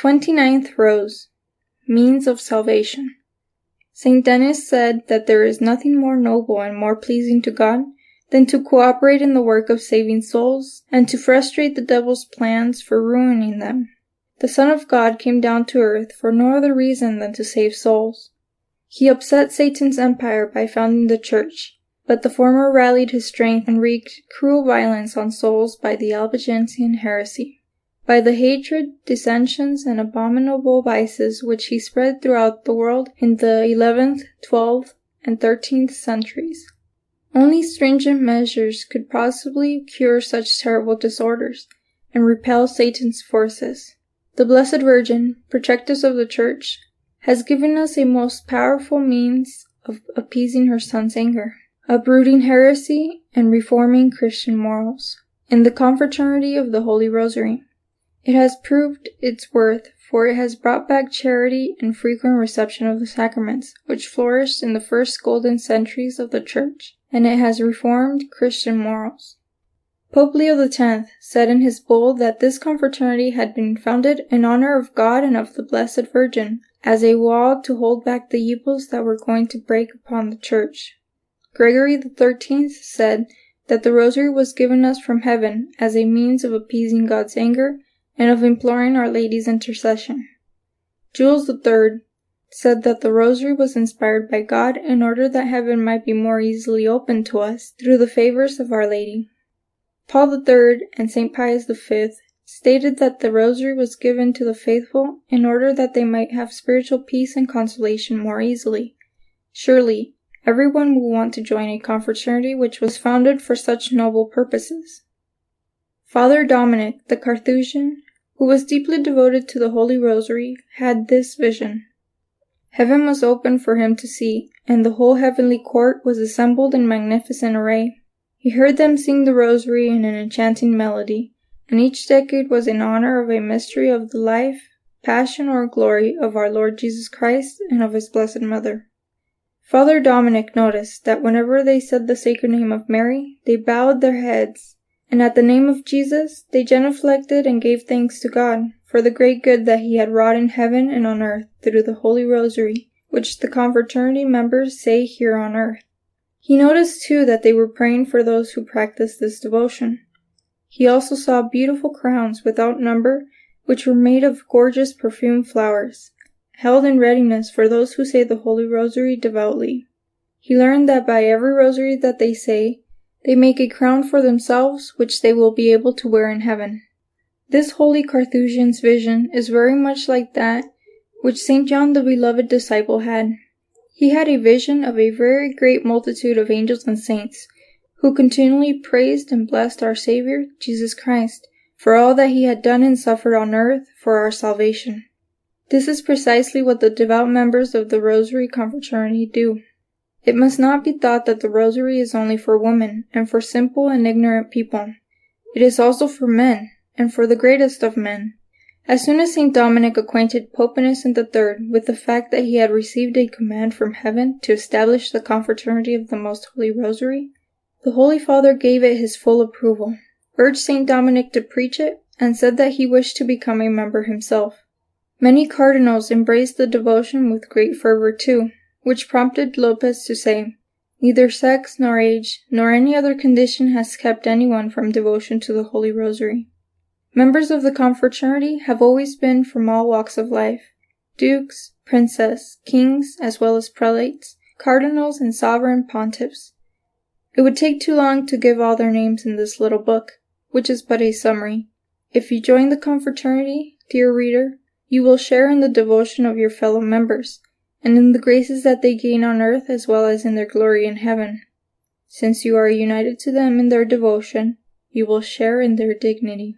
29th Rose. Means of Salvation. St. Denis said that there is nothing more noble and more pleasing to God than to cooperate in the work of saving souls and to frustrate the devil's plans for ruining them. The Son of God came down to earth for no other reason than to save souls. He upset Satan's empire by founding the Church, but the former rallied his strength and wreaked cruel violence on souls by the Albigensian heresy, by the hatred, dissensions, and abominable vices which he spread throughout the world in the 11th, 12th, and 13th centuries. Only stringent measures could possibly cure such terrible disorders and repel Satan's forces. The Blessed Virgin, protectress of the Church, has given us a most powerful means of appeasing her Son's anger, uprooting heresy, and reforming Christian morals, in the confraternity of the Holy Rosary. It has proved its worth, for it has brought back charity and frequent reception of the sacraments, which flourished in the first golden centuries of the Church, and it has reformed Christian morals. Pope Leo X said in his bull that this confraternity had been founded in honor of God and of the Blessed Virgin, as a wall to hold back the evils that were going to break upon the Church. Gregory XIII said that the Rosary was given us from heaven as a means of appeasing God's anger and of imploring Our Lady's intercession. Jules III said that the Rosary was inspired by God in order that heaven might be more easily opened to us through the favors of Our Lady. Paul III and St. Pius V stated that the Rosary was given to the faithful in order that they might have spiritual peace and consolation more easily. Surely, everyone will want to join a confraternity which was founded for such noble purposes. Father Dominic, the Carthusian, who was deeply devoted to the Holy Rosary, had this vision. Heaven was open for him to see, and the whole heavenly court was assembled in magnificent array. He heard them sing the Rosary in an enchanting melody, and each decade was in honor of a mystery of the life, passion, or glory of our Lord Jesus Christ and of His Blessed Mother. Father Dominic noticed that whenever they said the sacred name of Mary, they bowed their heads, and at the name of Jesus, they genuflected and gave thanks to God for the great good that He had wrought in heaven and on earth through the Holy Rosary, which the confraternity members say here on earth. He noticed too that they were praying for those who practiced this devotion. He also saw beautiful crowns without number, which were made of gorgeous perfumed flowers, held in readiness for those who say the Holy Rosary devoutly. He learned that by every rosary that they say, they make a crown for themselves which they will be able to wear in heaven. This holy Carthusian's vision is very much like that which St. John the Beloved Disciple had. He had a vision of a very great multitude of angels and saints, who continually praised and blessed our Savior, Jesus Christ, for all that He had done and suffered on earth for our salvation. This is precisely what the devout members of the Rosary Confraternity do. It must not be thought that the Rosary is only for women and for simple and ignorant people. It is also for men, and for the greatest of men. As soon as St. Dominic acquainted Pope Innocent III with the fact that he had received a command from heaven to establish the Confraternity of the Most Holy Rosary, the Holy Father gave it his full approval, urged St. Dominic to preach it, and said that he wished to become a member himself. Many cardinals embraced the devotion with great fervor too, which prompted Lopez to say, "Neither sex nor age nor any other condition has kept anyone from devotion to the Holy Rosary." Members of the confraternity have always been from all walks of life, dukes, princes, kings, as well as prelates, cardinals, and sovereign pontiffs. It would take too long to give all their names in this little book, which is but a summary. If you join the confraternity, dear reader, you will share in the devotion of your fellow members, and in the graces that they gain on earth as well as in their glory in heaven. Since you are united to them in their devotion, you will share in their dignity.